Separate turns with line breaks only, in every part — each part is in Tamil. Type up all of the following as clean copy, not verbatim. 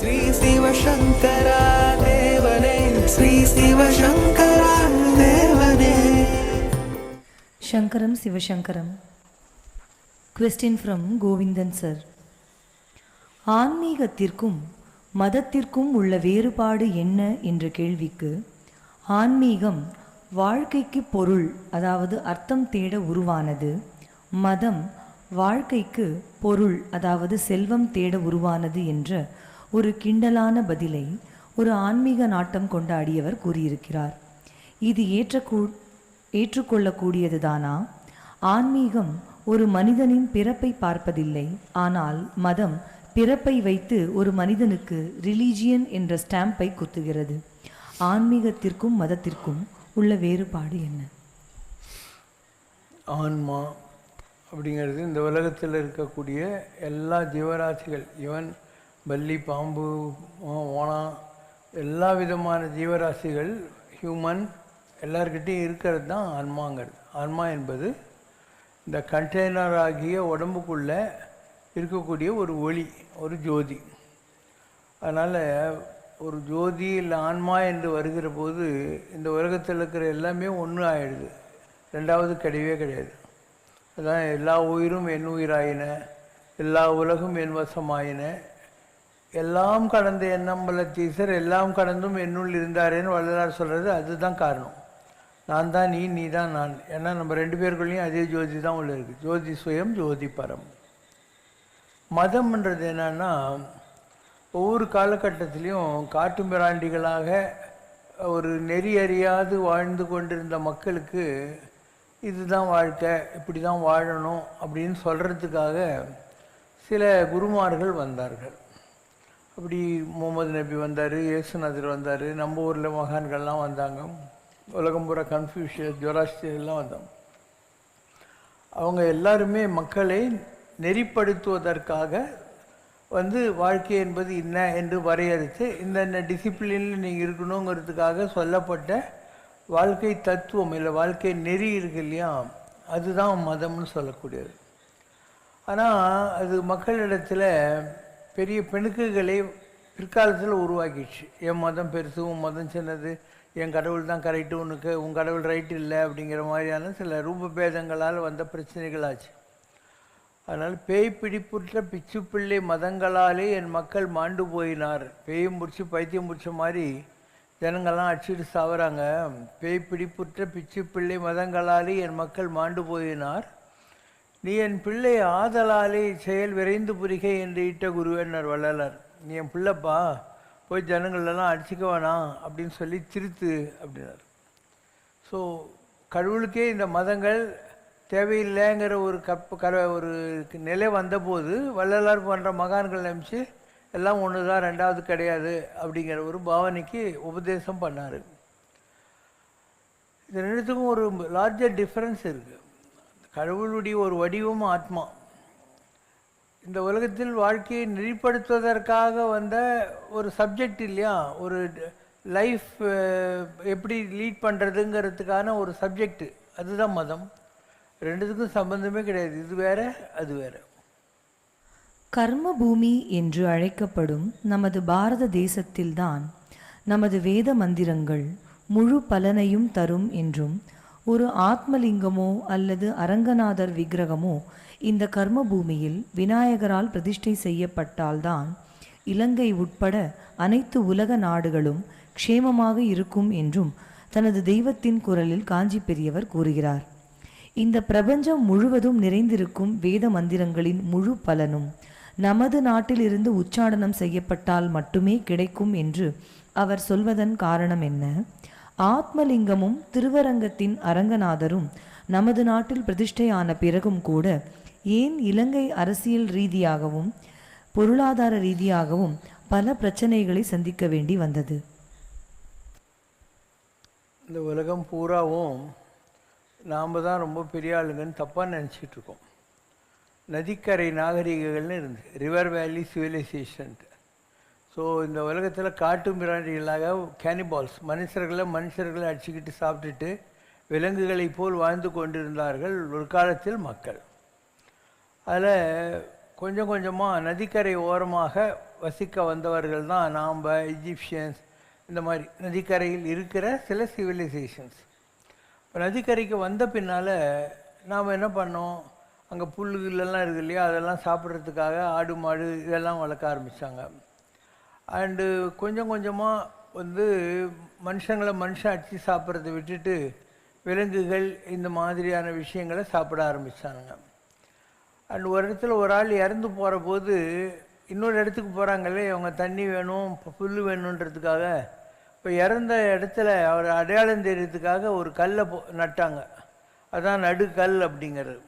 ஸ்ரீ சிவசங்கரா தேவனே, ஸ்ரீ சிவசங்கரா தேவனே.
Shankaram Sivashankaram. Question from Govindan sir. ஆன்மீகத்திற்கும் மதத்திற்கும் உள்ள வேறுபாடு என்ன என்ற கேள்விக்கு, ஆன்மீகம் வாழ்க்கைக்கு பொருள் அதாவது அர்த்தம் தேட உருவானது, மதம் வாழ்க்கைக்கு பொருள் அதாவது செல்வம் தேட உருவானது என்ற ஒரு கிண்டலான பதிலை ஒரு ஆன்மீக நாட்டம் கொண்டாடியவர் கூறியிருக்கிறார். இது ஏற்றுக்கொள்ளக்கூடியதுதானா? ஆன்மீகம் ஒரு மனிதனின் பிறப்பை பார்ப்பதில்லை, ஆனால் மதம் பிறப்பை வைத்து ஒரு மனிதனுக்கு ரிலீஜியன் என்ற ஸ்டாம்பை குத்துகிறது. ஆன்மீகத்திற்கும் மதத்திற்கும் உள்ள வேறுபாடு என்ன?
ஆன்மா அப்படிங்கிறது இந்த உலகத்தில் இருக்கக்கூடிய எல்லா ஜீவராசிகள், ஈவன் பல்லி, பாம்பு, ஓணம், எல்லா விதமான ஜீவராசிகள், ஹியூமன் எல்லார்கிட்டையும் இருக்கிறது தான் ஆன்மாங்கிறது. ஆன்மா என்பது இந்த கண்டெய்னர் ஆகிய உடம்புக்குள்ளே இருக்கக்கூடிய ஒரு ஒளி, ஒரு ஜோதி. அதனால் ஒரு ஜோதி இல்லை ஆன்மா என்று வருகிற போது இந்த உலகத்தில் இருக்கிற எல்லாமே ஒன்று ஆயிடுது, ரெண்டாவது கிடையவே கிடையாது. அதான் எல்லா உயிரும் என் உயிராயின, எல்லா உலகும் என் வசமாயின, எல்லாம் கடந்த எண்ணம்பலத்தீசர் எல்லாம் கடந்தும் என்னுள் இருந்தாரேன்னு வள்ளலார் சொல்கிறது அதுதான் காரணம். நான் தான் நீ, நீ தான் நான். ஏன்னா நம்ம ரெண்டு பேருக்குள்ளேயும் அதே ஜோதி தான் உள்ள இருக்குது. ஜோதி சுயம், ஜோதி பரம். மதம்ன்றது என்னன்னா, ஒவ்வொரு காலகட்டத்திலையும் காட்டு மிராண்டிகளாக ஒரு நெறி அறியாது வாழ்ந்து கொண்டிருந்த மக்களுக்கு இதுதான் வாழ்க்கை, இப்படி தான் வாழணும் அப்படின்னு சொல்கிறதுக்காக சில குருமார்கள் வந்தார்கள். அப்படி முகமது நபி வந்தார், இயேசுநாதர் வந்தார், நம்ம ஊரில் மகான்கள்லாம் வந்தாங்க, உலகம் பூரா கன்ஃபியூஷியஸ், ஜொராஸ்ட்ரியர்லாம் வந்தாங்க. அவங்க எல்லாருமே மக்களை நெறிப்படுத்துவதற்காக வாழ்க்கை என்பது என்ன என்று வரையறுத்து இந்த டிசிப்ளினில் நீங்கள் இருக்கணுங்கிறதுக்காக சொல்லப்பட்ட வாழ்க்கை தத்துவம் இல்லை வாழ்க்கை நெறி இருக்கு இல்லையா, அதுதான் மதம்னு சொல்லக்கூடியது. ஆனால் அது மக்களிடத்தில் பெரிய பிணக்குகளை பிற்காலத்தில் உருவாக்கிடுச்சு. என் மதம் பெருசு, உன் மதம் சின்னது, என் கடவுள் தான் கரெக்டு, உனக்கு உன் கடவுள் ரைட்டு இல்லை அப்படிங்கிற மாதிரியான சில ரூபபேதங்களால் வந்த பிரச்சனைகளாச்சு. அதனால் பேய் பிடிப்புற்ற பிச்சுப்பிள்ளை மதங்களாலே என் மக்கள் மாண்டு போயினார். பேயும் பிடிச்சி பைத்தியம் பிடிச்ச மாதிரி ஜனங்கள்லாம் அடிச்சுட்டு சாவறாங்க. பேய் பிடிப்புற்ற பிச்சுப்பிள்ளை மதங்களாலே என் மக்கள் மாண்டு போயினார், நீ என் பிள்ளை ஆதலாலே செயல் விரைந்து புரிகை என்று இட்ட குருவேன்னார் வள்ளலார். நீ என் பிள்ளைப்பா, போய் ஜனங்களெல்லாம் அடிச்சுக்க வேணாம் அப்படின்னு சொல்லி திருத்து அப்படின்னார். ஸோ கடவுளுக்கே இந்த மதங்கள் தேவையில்லைங்கிற ஒரு ஒரு நிலை வந்தபோது வள்ளலார் போன்ற மகான்கள் நினச்சி எல்லாம் ஒன்று தான், ரெண்டாவது கிடையாது அப்படிங்கிற ஒரு பாவனைக்கு உபதேசம் பண்ணார். இது ரெண்டுத்துக்கும் ஒரு லார்ஜர் டிஃப்ரென்ஸ் இருக்குது. கடவுளுடைய ஒரு வடிவம் ஆத்மா. இந்த உலகத்தில் வாழ்க்கையை நெறிப்படுத்துவதற்காக வந்த ஒரு சப்ஜெக்ட் இல்லையா, ஒரு லைஃப் எப்படி லீட் பண்ணுறதுங்கிறதுக்கான ஒரு சப்ஜெக்டு, அதுதான் மதம். ரெண்டுத்துக்கும் சம்பந்தமே கிடையாது, இது வேற அது வேற.
கர்ம பூமி என்று அழைக்கப்படும் நமது பாரத தேசத்தில்தான் நமது வேத மந்திரங்கள் முழு பலனையும் தரும் என்றும், ஒரு ஆத்மலிங்கமோ அல்லது அரங்கநாதர் விக்கிரகமோ இந்த கர்ம பூமியில் விநாயகரால் பிரதிஷ்டை செய்யப்பட்டால்தான் இலங்கை உட்பட அனைத்து உலக நாடுகளும் க்ஷேமமாக இருக்கும் என்றும் தனது தெய்வத்தின் குரலில் காஞ்சி பெரியவர் கூறுகிறார். இந்த பிரபஞ்சம் முழுவதும் நிறைந்திருக்கும் வேத மந்திரங்களின் முழு பலனும் நமது நாட்டிலிருந்து உச்சாடனம் செய்யப்பட்டால் மட்டுமே கிடைக்கும் என்று அவர் சொல்வதன் காரணம் என்ன? ஆத்மலிங்கமும் திருவரங்கத்தின் அரங்கநாதரும் நமது நாட்டில் பிரதிஷ்டையான பிறகும் கூட ஏன் இலங்கை அரசியல் ரீதியாகவும் பொருளாதார ரீதியாகவும் பல பிரச்சனைகளை சந்திக்க வேண்டி வந்தது?
இந்த உலகம் பூராவும் நாம் தான் ரொம்ப பெரிய ஆளுங்கன்னு தப்பாக நினச்சிட்டு இருக்கோம். நதிக்கரை நாகரிகங்கள்னு இருந்து ரிவர் வேலி சிவிலைசேஷன். ஸோ இந்த உலகத்தில் காட்டு மிராண்டிகளாக கேனிபால்ஸ், மனுஷர்களை அடிச்சுக்கிட்டு சாப்பிட்டுட்டு விலங்குகளை போல் வாழ்ந்து கொண்டிருந்தார்கள் ஒரு காலத்தில் மக்கள். அதில் கொஞ்சம் கொஞ்சமாக நதிக்கரை ஓரமாக வசிக்க வந்தவர்கள் தான் நாம் எஜிப்சியன்ஸ், இந்த மாதிரி நதிக்கரையில் இருக்கிற சில சிவிலைசேஷன்ஸ். இப்போ நதிக்கரைக்கு வந்த பின்னால் நாம் என்ன பண்ணோம், அங்கே புல்லுகளெல்லாம் இருக்குது இல்லையா, அதெல்லாம் சாப்பிட்றதுக்காக ஆடு மாடு இதெல்லாம் வளர்க்க ஆரம்பித்தாங்க. அண்டு கொஞ்சம் கொஞ்சமாக வந்து மனுஷன் அடித்து சாப்பிட்றத விட்டுட்டு விலங்குகள் இந்த மாதிரியான விஷயங்களை சாப்பிட ஆரம்பித்தானுங்க. அண்ட் ஒரு இடத்துல ஒரு ஆள் இறந்து போகிற போது இன்னொரு இடத்துக்கு போகிறாங்களே, அவங்க தண்ணி வேணும் புல் வேணுன்றதுக்காக, இப்போ இறந்த இடத்துல அவர் அடையாளம் தெரியறதுக்காக ஒரு கல்லை நட்டாங்க. அதான் நடுக்கல் அப்படிங்கிறது.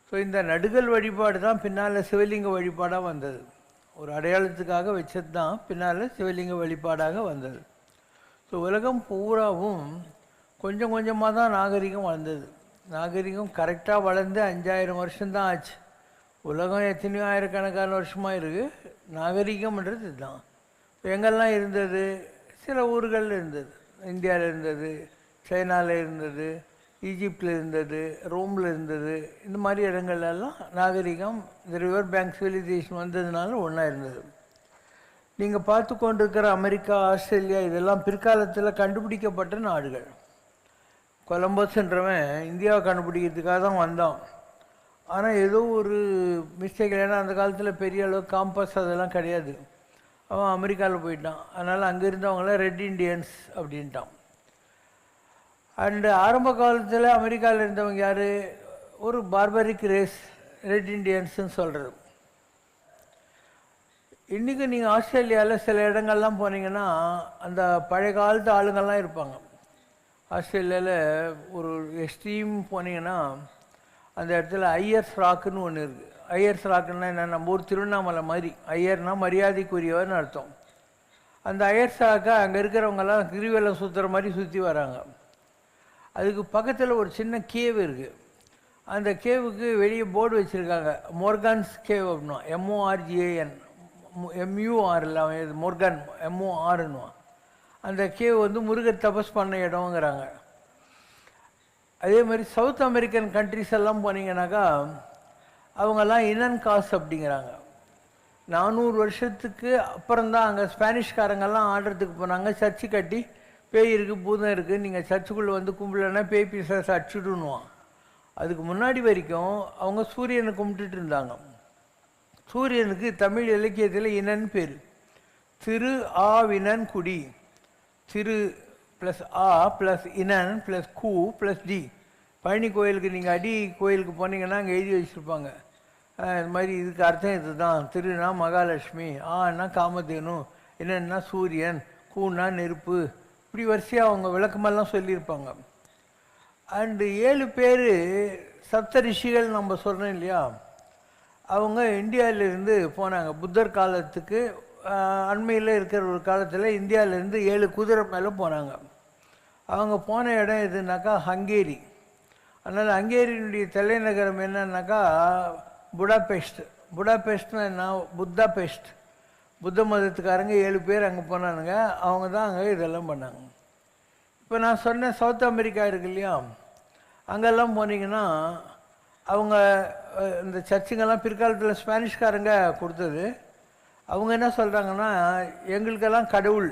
ஸோ இந்த நடுகல் வழிபாடு தான் பின்னால் சிவலிங்க வழிபாடாக வந்தது. ஒரு அடையாளத்துக்காக வச்சது தான் பின்னால் சிவலிங்க வழிபாடாக வந்தது. ஸோ உலகம் பூராவும் கொஞ்சம் கொஞ்சமாக தான் நாகரிகம் வளர்ந்தது. நாகரிகம் கரெக்டாக வளர்ந்து 5000 வருஷம்தான் ஆச்சு. உலகம் எத்தனையோ ஆயிரக்கணக்கான வருஷமாக இருக்குது. நாகரிகம்ன்றது இதுதான். எங்கெல்லாம் இருந்தது, சில ஊர்களில் இருந்தது. இந்தியாவில் இருந்தது, சைனாவில் இருந்தது, ஈஜிப்டில் இருந்தது, ரோமில் இருந்தது. இந்த மாதிரி இடங்கள்லாம் நாகரிகம் இந்த ரிவர் பேங்க் சிவிலைசேஷன் வந்ததுனால ஒன்றா இருந்தது. நீங்கள் பார்த்து கொண்டிருக்கிற அமெரிக்கா, ஆஸ்திரேலியா இதெல்லாம் பிற்காலத்தில் கண்டுபிடிக்கப்பட்ட நாடுகள். கொலம்பஸ்ன்றவன் இந்தியாவை கண்டுபிடிக்கிறதுக்காக தான் வந்தான். ஆனால் ஏதோ ஒரு மிஸ்டேக், ஏன்னா அந்த காலத்தில் பெரிய அளவு காம்பஸ் அதெல்லாம் கிடையாது. அவன் அமெரிக்காவில் போயிட்டான். அதனால் அங்கே இருந்தவங்களாம் ரெட் இண்டியன்ஸ் அப்படின்ட்டான். அண்டு ஆரம்ப காலத்தில் அமெரிக்காவில் இருந்தவங்க யார், ஒரு பார்பரிக் ரேஸ், ரெட் இண்டியன்ஸுன்னு சொல்கிறது. இன்றைக்கி நீங்கள் ஆஸ்திரேலியாவில் சில இடங்கள்லாம் போனீங்கன்னா அந்த பழைய காலத்து ஆளுங்கள்லாம் இருப்பாங்க. ஆஸ்திரேலியாவில் ஒரு எக்ஸ்ட்ரீம் போனீங்கன்னா அந்த இடத்துல ஐயர்ஸ் ராக்குன்னு ஒன்று இருக்குது. ஐயர்ஸ் ராக்குன்னா என்ன, நம்ம ஊர் திருவண்ணாமலை மாதிரி. ஐயர்னா மரியாதைக்குரியவர்னு அர்த்தம். அந்த ஐயர்ஸ் ராக்கை அங்கே இருக்கிறவங்கெல்லாம் கிரிவலம் சுற்றுற மாதிரி சுற்றி வராங்க. அதுக்கு பக்கத்தில் ஒரு சின்ன கேவ் இருக்குது. அந்த கேவுக்கு வெளியே போர்டு வச்சுருக்காங்க, மோர்கான்ஸ் கேவ் அப்படின்னா, MORGAN, MURல மோர்கான், MORன்னுவான். அந்த கேவ் வந்து முருகர் தபஸ் பண்ண இடங்கிறாங்க. அதே மாதிரி சவுத் அமெரிக்கன் கண்ட்ரிஸ் எல்லாம் போனீங்கன்னாக்கா அவங்கெல்லாம் இனன் காஸ் அப்படிங்கிறாங்க. 400 வருஷத்துக்கு அப்புறம்தான் அங்கே ஸ்பானிஷ்காரங்கெல்லாம் ஆடுறதுக்கு போனாங்க. சர்ச்சு கட்டி பேய் இருக்குது பூதம் இருக்குது, நீங்கள் சர்ச்சுக்குள்ளே வந்து கும்பிடலன்னா பேய் பிசாசு அடிச்சுடுன்னுவான். அதுக்கு முன்னாடி வரைக்கும் அவங்க சூரியனை கும்பிட்டுட்டு இருந்தாங்க. சூரியனுக்கு தமிழ் இலக்கியத்தில் இனன் பேர். திரு ஆ வினன் குடி, திரு ப்ளஸ் ஆ ப்ளஸ் இனன் ப்ளஸ் கூ ப்ளஸ் டி. பழனி கோயிலுக்கு நீங்கள் அடி கோயிலுக்கு போனீங்கன்னா அங்கே எழுதி வச்சுருப்பாங்க, இது மாதிரி இதுக்கு அர்த்தம் இது தான். திருனா மகாலட்சுமி, ஆன்னா காமதேனு, என்னன்னா சூரியன், கூன்னா நெருப்பு, இப்படி வரிசையாக அவங்க விளக்கமெல்லாம் சொல்லியிருப்பாங்க. அண்டு 7 பேர் சப்த ரிஷிகள் நம்ம சொல்கிறோம் இல்லையா, அவங்க இந்தியாவிலேருந்து போனாங்க. புத்தர் காலத்துக்கு அண்மையில் இருக்கிற ஒரு காலத்தில் இந்தியாவிலேருந்து 7 குதிரை மேலே போனாங்க. அவங்க போன இடம் எதுனாக்கா ஹங்கேரி. அதனால் ஹங்கேரியினுடைய தலைநகரம் என்னன்னாக்கா புடாபெஸ்ட். புடாபெஸ்ட்னா என்ன, புத்தா பெஸ்ட். புத்த மதத்துக்காரங்க 7 பேர் அங்கே போனானுங்க. அவங்க தான் அங்கே இதெல்லாம் பண்ணாங்க. இப்போ நான் சொன்ன சவுத் அமெரிக்கா இருக்கு இல்லையா, அங்கெல்லாம் போனீங்கன்னா அவங்க இந்த சர்ச்சுங்கெல்லாம் பிற்காலத்தில் ஸ்பானிஷ்காரங்க கொடுத்தது. அவங்க என்ன சொல்கிறாங்கன்னா, எங்களுக்கெல்லாம் கடவுள்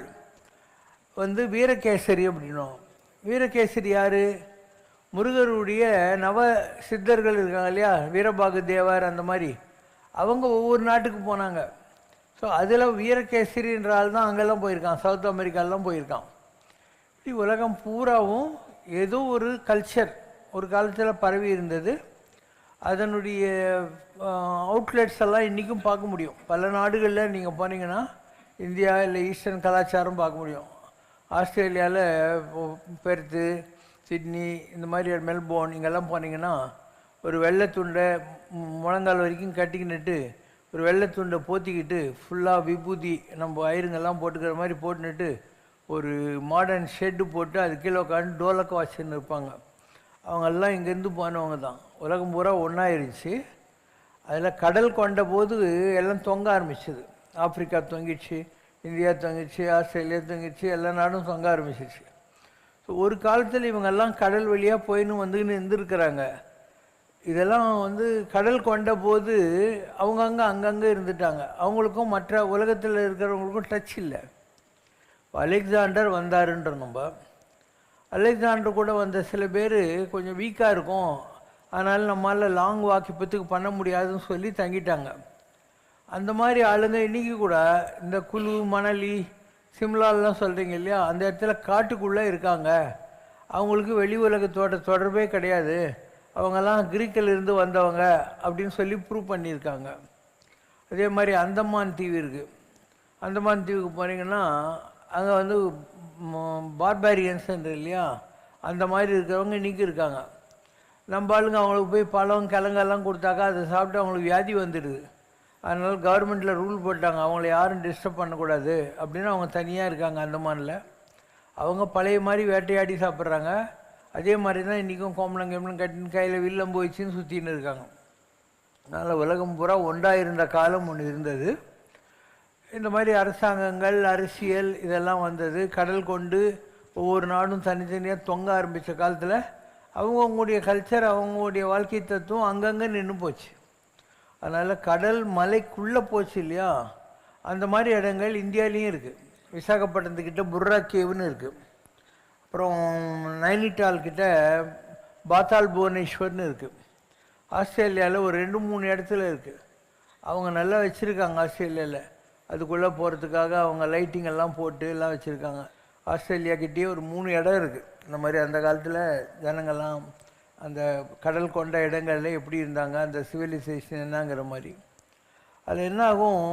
வந்து வீரகேசரி அப்படின்னும். வீரகேசரி யார், முருகருடைய நவ சித்தர்கள் இருக்காங்க இல்லையா, வீரபாகு தேவர் அந்த மாதிரி, அவங்க ஒவ்வொரு நாட்டுக்கு போனாங்க. ஸோ அதில் வீரகேசரின்ற ஆள் தான் அங்கெல்லாம் போயிருக்கான், சவுத் அமெரிக்காலாம் போயிருக்கான். இப்படி உலகம் பூராவும் ஏதோ ஒரு கல்ச்சர் ஒரு காலத்தில் பரவி இருந்தது. அதனுடைய அவுட்லெட்ஸ் எல்லாம் இன்றைக்கும் பார்க்க முடியும். பல நாடுகளில் நீங்கள் போனீங்கன்னா இந்தியா இல்லை ஈஸ்டர்ன் கலாச்சாரம் பார்க்க முடியும். ஆஸ்திரேலியாவில் பெர்த்து, சிட்னி, இந்த மாதிரி மெல்போர்ன் இங்கெல்லாம் போனீங்கன்னா ஒரு வெள்ளைத்துண்டை முழங்கால் வரைக்கும் கட்டிக்கிட்டு ஒரு வெள்ளைத்துண்டை போத்திக்கிட்டு ஃபுல்லாக விபூதி நம்ம ஐருங்கெல்லாம் போட்டுக்கிற மாதிரி போட்டுன்னுட்டு ஒரு மாடர்ன் ஷெட்டு போட்டு அது கீழே உட்காந்து டோலக்க வாசின்னு இருப்பாங்க. அவங்கெல்லாம் இங்கேருந்து போனவங்க தான். உலகம் பூரா ஒன்றாயிருச்சு. அதில் கடல் கொண்ட போது எல்லாம் தொங்க ஆரம்பிச்சிது. ஆப்பிரிக்கா தொங்கிடுச்சு, இந்தியா தொங்கிடுச்சு, ஆஸ்திரேலியா தொங்கிடுச்சு, எல்லா நாடும் தொங்க ஆரம்பிச்சிச்சு. ஸோ ஒரு காலத்தில் இவங்கெல்லாம் கடல் வழியாக போயின்னு வந்துன்னு இருந்துருக்கிறாங்க. இதெல்லாம் வந்து கடல் கொண்ட போது அவங்கங்க அங்கங்கே இருந்துட்டாங்க. அவங்களுக்கும் மற்ற உலகத்தில் இருக்கிறவங்களுக்கும் டச் இல்லை. அலெக்சாண்டர் வந்தாருன்ற நம்ம அலெக்சாண்டர் கூட வந்த சில பேர் கொஞ்சம் வீக்காக இருக்கும், அதனால் நம்மளால் லாங் வாக் இப்போத்துக்கு பண்ண முடியாதுன்னு சொல்லி தங்கிட்டாங்க. அந்த மாதிரி ஆளுங்க இன்றைக்கி கூட இந்த குழு மணலி சிம்லாலாம் சொல்கிறீங்க இல்லையா, அந்த இடத்துல காட்டுக்குள்ளே இருக்காங்க. அவங்களுக்கு வெளி உலகத்தோட தொடர்பே கிடையாது, அவங்கெல்லாம் கிரீக்கிலிருந்து வந்தவங்க அப்படின்னு சொல்லி ப்ரூவ் பண்ணியிருக்காங்க. அதே மாதிரி அந்தமான் தீவு இருக்குது. அந்தமான் தீவுக்கு போனீங்கன்னா அங்கே வந்து பார்பாரியன்ஸ் இல்லையா, அந்த மாதிரி இருக்கிறவங்க இன்றைக்கி இருக்காங்க. நம்ம ஆளுங்க அவங்களுக்கு போய் பழம் கிழங்கெல்லாம் கொடுத்தாக்கா அதை சாப்பிட்டு அவங்களுக்கு வியாதி வந்துடுது. அதனால் கவர்மெண்ட்டில் ரூல் போட்டாங்க, அவங்கள யாரும் டிஸ்டர்ப் பண்ணக்கூடாது அப்படின்னு. அவங்க தனியாக இருக்காங்க அந்தமானில். அவங்க பழைய மாதிரி வேட்டையாடி சாப்பிட்றாங்க. அதே மாதிரி தான் இன்றைக்கும் கோமலம் கேமலம் கட்டின்னு கையில் வில்லம்பு வச்சுன்னு சுற்றின்னு இருக்காங்க. அதனால் உலகம் பூரா ஒன்றாக இருந்த காலம் ஒன்று இருந்தது. இந்த மாதிரி அரசாங்கங்கள் அரசியல் இதெல்லாம் வந்தது. கடல் கொண்டு ஒவ்வொரு நாடும் தனித்தனியாக தொங்க ஆரம்பித்த காலத்தில் அவங்கவுங்களுடைய கல்ச்சர் அவங்களுடைய வாழ்க்கை தத்துவம் அங்கங்கே நின்று போச்சு. அதனால் கடல் மலைக்குள்ளே போச்சு இல்லையா, அந்த மாதிரி இடங்கள் இந்தியாவிலையும் இருக்குது. விசாகப்பட்டினத்துக்கிட்ட புர்ரா கேவுன்னு இருக்குது. அப்புறம் நைனிட்டால் கிட்ட பாத்தால் புவனேஸ்வர்னு இருக்குது. ஆஸ்திரேலியாவில் ஒரு 2-3 இடத்துல இருக்குது. அவங்க நல்லா வச்சுருக்காங்க ஆஸ்திரேலியாவில். அதுக்குள்ளே போகிறதுக்காக அவங்க லைட்டிங் எல்லாம் போட்டு எல்லாம் வச்சுருக்காங்க. ஆஸ்திரேலியாக்கிட்டேயே ஒரு 3 இடம் இருக்குது. இந்த மாதிரி அந்த காலத்தில் ஜனங்கள்லாம் அந்த கடல் கொண்ட இடங்களில் எப்படி இருந்தாங்க, அந்த சிவிலைசேஷன் என்னங்கிற மாதிரி. அது என்ன ஆகும்,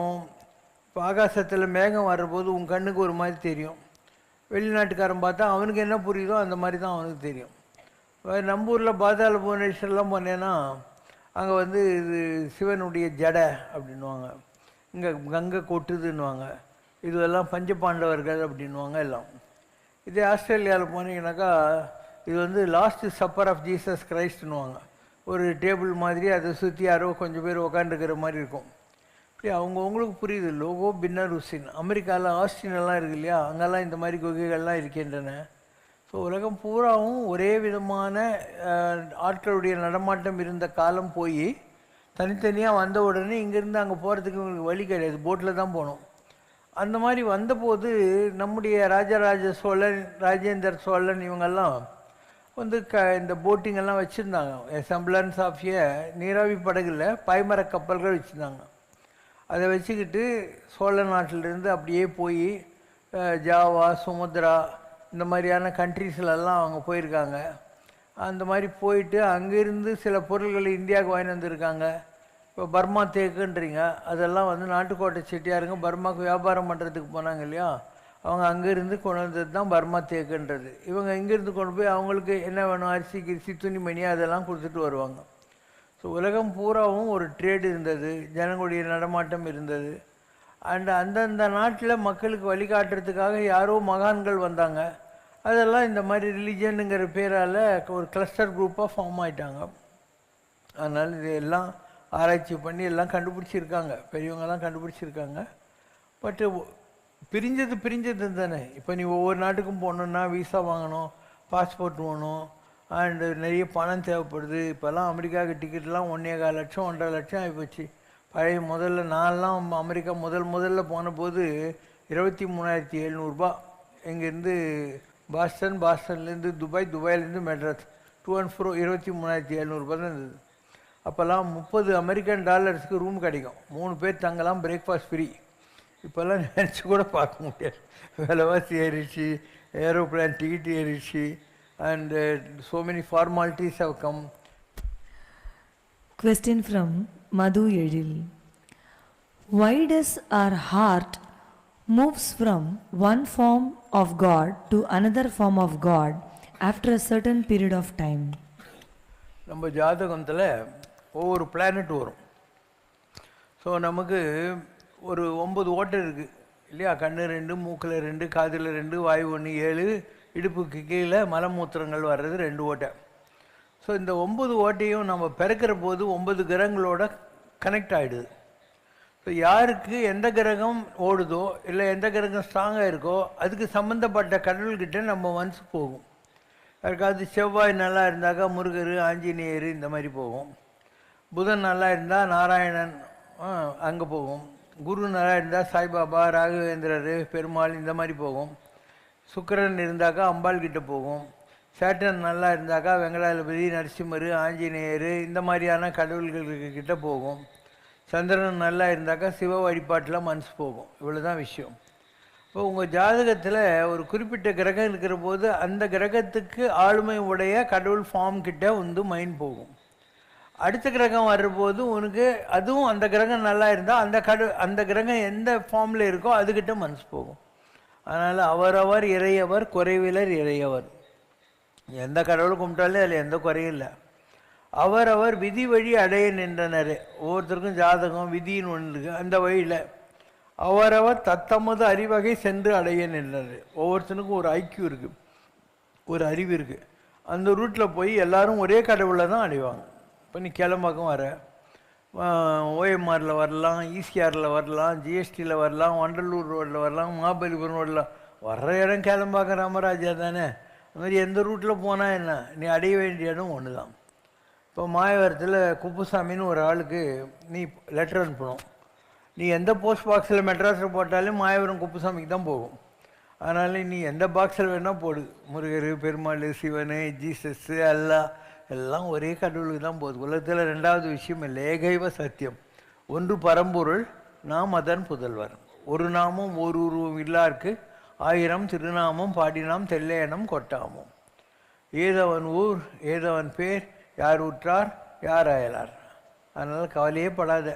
இப்போ ஆகாசத்தில் மேகம் வர்றபோது உன் கண்ணுக்கு ஒரு மாதிரி தெரியும். வெளிநாட்டுக்காரன் பார்த்தா அவனுக்கு என்ன புரியுதோ அந்த மாதிரி தான் அவனுக்கு தெரியும். நம்ம ஊரில் பாதாள புவனேஸ்வரெலாம் போனேன்னா அங்கே வந்து இது சிவனுடைய ஜடை அப்படின்வாங்க, இங்கே கங்கை கொட்டுதுன்னுவாங்க, இதுவெல்லாம் பஞ்சபாண்டவர்கள் அப்படின்வாங்க எல்லாம். இதே ஆஸ்திரேலியாவில் போனீங்கன்னாக்கா இது வந்து லாஸ்ட் சப்பர் ஆஃப் ஜீசஸ் கிரைஸ்ட்னுவாங்க. ஒரு டேபிள் மாதிரி அதை சுற்றி யாரோ கொஞ்சம் பேர் உக்காந்துக்கிற மாதிரி இருக்கும். இப்படி அவங்கவுங்களுக்கு புரியுது. லோகோ பின்னர் உசின். அமெரிக்காவில் ஆஸ்டினெல்லாம் இருக்குது இல்லையா, அங்கெல்லாம் இந்த மாதிரி குகைகள்லாம் இருக்கின்றன. ஸோ உலகம் பூராவும் ஒரே விதமான ஆட்களுடைய நடமாட்டம் இருந்த காலம் போய் தனித்தனியாக வந்த உடனே இங்கேருந்து அங்கே போகிறதுக்கு உங்களுக்கு வழி கிடையாது, போட்டில் தான் போகணும். அந்த மாதிரி வந்தபோது நம்முடைய ராஜராஜ சோழன் ராஜேந்திர சோழன் இவங்கெல்லாம் வந்து இந்த போட்டிங்கெல்லாம் வச்சுருந்தாங்க. செம்பிளன்ஸ் ஆஃப் நீராவி படகுல பாய்மர கப்பல்கள் வச்சுருந்தாங்க. அதை வச்சுக்கிட்டு சோழ நாட்டிலிருந்து அப்படியே போய் ஜாவா சுமத்ரா இந்த மாதிரியான கண்ட்ரீஸ்லெல்லாம் அவங்க போயிருக்காங்க. அந்த மாதிரி போயிட்டு அங்கேருந்து சில பொருள்களை இந்தியாவுக்கு வாங்கி வந்திருக்காங்க. இப்போ பர்மா தேக்குன்றீங்க, அதெல்லாம் வந்து நாட்டுக்கோட்டை செட்டியாருங்க பர்மாவுக்கு வியாபாரம் பண்ணுறதுக்கு போனாங்க இல்லையா, அவங்க அங்கேருந்து கொண்டு வந்தது தான் பர்மா தேக்குன்றது. இவங்க இங்கேருந்து கொண்டு போய் அவங்களுக்கு என்ன வேணும், அரிசி கிரிசி துணிமணி அதெல்லாம் கொடுத்துட்டு வருவாங்க. ஸோ உலகம் பூராவும் ஒரு ட்ரேடு இருந்தது, ஜனங்களுடைய நடமாட்டம் இருந்தது. அண்ட் அந்தந்த நாட்டில் மக்களுக்கு வழிகாட்டுறதுக்காக யாரோ மகான்கள் வந்தாங்க. அதெல்லாம் இந்த மாதிரி ரிலிஜனுங்கிற பேரால் ஒரு கிளஸ்டர் குரூப்பாக ஃபார்ம் ஆகிட்டாங்க. அதனால் இது எல்லாம் ஆராய்ச்சி பண்ணி எல்லாம் கண்டுபிடிச்சிருக்காங்க, பெரியவங்கெல்லாம் கண்டுபிடிச்சிருக்காங்க. பட்டு பிரிஞ்சது தானே. இப்போ நீ ஒவ்வொரு நாட்டுக்கும் போகணுன்னா விசா வாங்கணும், பாஸ்போர்ட் வேணும், அண்டு நிறைய பணம் தேவைப்படுது. இப்போல்லாம் அமெரிக்காவுக்கு டிக்கெட்லாம் 1.25 லட்சம் 1.5 லட்சம் ஆகிப்போச்சு. பழைய முதல்ல நான்லாம் அமெரிக்கா முதல்ல போன போது 23,700 இங்கேருந்து பாஸ்டன்லேருந்து துபாயிலேருந்து மெட்ராஸ் டூ அண்ட் ஃப்ரோ 23,700 தான் இருந்தது. அப்போல்லாம் $30 ரூம் கிடைக்கும், 3 பேர் தங்கலாம், பிரேக்ஃபாஸ்ட் ஃப்ரீ. இப்போல்லாம் நினச்சி கூட பார்க்க முடியாது. விலைவாசி ஏறிச்சு, ஏரோப்ளேன் டிக்கெட் ஏறிச்சு, and so many formalities have come.
Question from Madhu Edil. Why does our heart moves from one form of God to another form of God after a certain period of time?
நம்ம ஜாதகத்தில் ஒவ்வொரு பிளானட் வரும். ஸோ நமக்கு ஒரு 9 ஓட்டை இருக்குது இல்லையா, கண்ணு 2, மூக்கில் 2, காதில் 2, வாயு 1, 7, இடுப்புக்கு கீழே மலமூத்திரங்கள் வர்றது 2 ஓட்டை. ஸோ இந்த 9 ஓட்டையும் நம்ம பிறக்கிற போது 9 கிரகங்களோட கனெக்ட் ஆகிடுது. ஸோ யாருக்கு எந்த கிரகம் ஓடுதோ இல்லை எந்த கிரகம் ஸ்ட்ராங்காக இருக்கோ அதுக்கு சம்மந்தப்பட்ட கடவுள்கிட்ட நம்ம மனசு போகும். யாருக்காவது செவ்வாய் நல்லா இருந்தாக்கா முருகர் ஆஞ்சநேயர் இந்த மாதிரி போகும். புதன் நல்லா இருந்தால் நாராயணன் அங்கே போகும். குரு நல்லா இருந்தால் சாய்பாபா, ராகவேந்திரர், பெருமாள் இந்த மாதிரி போகும். சுக்கிரன் இருந்தாக்கா அம்பாள் கிட்ட போகும். சேட்டன் நல்லா இருந்தாக்கா வெங்கடாஜலபதி, நரசிம்மர், ஆஞ்சநேயர் இந்த மாதிரியான கடவுள்களுக்கு கிட்ட போகும். சந்திரன் நல்லா இருந்தாக்கா சிவ வழிபாட்டில் மனசு போகும். இவ்வளோ தான் விஷயம். இப்போ உங்கள் ஜாதகத்தில் ஒரு குறிப்பிட்ட கிரகம் இருக்கிற போது அந்த கிரகத்துக்கு ஆளுமை உடைய கடவுள் ஃபார்ம் கிட்ட வந்து மைண்ட் போகும். அடுத்த கிரகம் வர்றபோது உனக்கு அதுவும் அந்த கிரகம் நல்லா இருந்தால் அந்த கிரகம் எந்த ஃபார்மில் இருக்கோ அதுக்கிட்ட மனசு போகும். அதனால் அவரவர் இறையவர், குறைவிலர் இறையவர். எந்த கடவுளை கும்பிட்டாலே அதில் எந்த குறையும் இல்லை. அவரவர் விதி வழி அடைய நின்றனர். ஒவ்வொருத்தருக்கும் ஜாதகம் விதின்னு ஒன்று இருக்குது. அந்த வழியில் அவரவர் தத்தமது அறிவகை சென்று அடைய நின்றனர். ஒவ்வொருத்தனுக்கும் ஒரு ஐக்கியம் இருக்குது, ஒரு அறிவு இருக்குது. அந்த ரூட்டில் போய் எல்லாரும் ஒரே கடவுளை தான் அடைவாங்க. இப்போ நீ கிளம்பாக்கம் வர, ஓஎம்ஆரில் வரலாம், ஈசிஆரில் வரலாம், ஜிஎஸ்டியில் வரலாம், வண்டலூர் ரோட்டில் வரலாம், மகாபலிபுரம் ரோட்டில் வர்ற இடம் கிளம்பாக்கம் ராமராஜா தானே. அது மாதிரி எந்த ரூட்டில் போனால் என்ன, நீ அடைய வேண்டிய இடம் ஒன்று தான். இப்போ மாயவரத்தில் குப்புசாமின்னு ஒரு ஆளுக்கு நீ லெட்டர் அனுப்பணும். நீ எந்த போஸ்ட் பாக்ஸில் மெட்ராஸில் போட்டாலும் மாயவரம் குப்புசாமிக்கு தான் போகும். அதனால் நீ எந்த பாக்ஸில் வேணால் போடு. முருகர், பெருமாள், சிவன், ஜீசஸ் எல்லாம் ஒரே கடவுளுக்கு தான் போகுது. உலகத்தில் ரெண்டாவது விஷயம் இல்லை. ஏகைவ சத்தியம். ஒன்று பரம்பொருள், நாம் அதன் புதல்வர். ஒரு நாமும் ஒரு உருவம் இல்லாருக்கு 1000 திருநாமம் பாடினாம் தெல்லையனம் கொட்டாமும். ஏதவன் ஊர் ஏதவன் பேர், யார் உற்றார் யார் அயலார். அதனால் கவலையே படாத.